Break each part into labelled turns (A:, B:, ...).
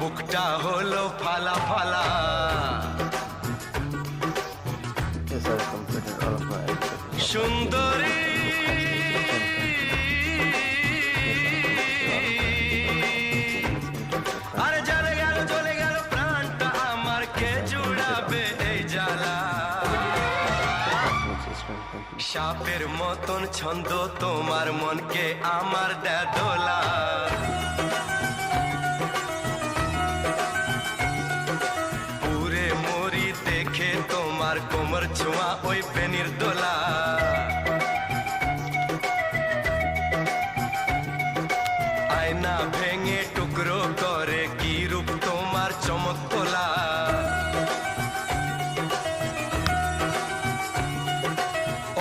A: বুকটা হলো ফালা ফালা।
B: Yes, I've completed all of my activities.
A: সুন্দরী আরে জ্বলে গেল প্রাণটা আমার, কে জুড়াবে এই জ্বালা। সাপের মতন ছন্দ তোমার মনকে আমার দেয় দোলা। পুরে মরি দেখে তোমার কোমর ছোঁয়া ওই বেনির দোলা। আয়না ভেঙে টুকরো করে কি রূপ তোমার চমক তোলা।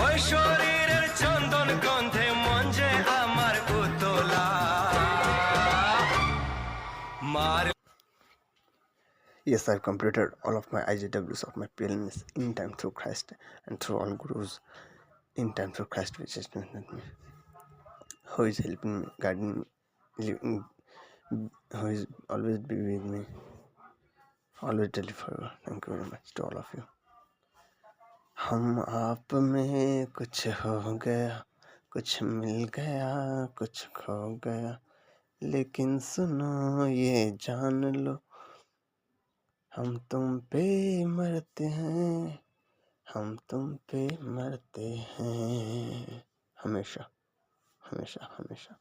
A: ওই শরীরের চন্দন গন্ধে মন যে আমার উতলা। মার
B: Yes, I've completed all of my IJWs of my prelims in time through Christ and through all gurus in time through Christ, which is me, who is helping me, guiding me, living, who is always be with me, always daily forever. Thank you very much to all of you. हम आप में कुछ हो गया, कुछ मिल गया, कुछ खो गया, लेकिन सुनो ये जान लो, हम तुम पे मरते हैं, हम तुम पे मरते हैं, हमेशा हमेशा हमेशा।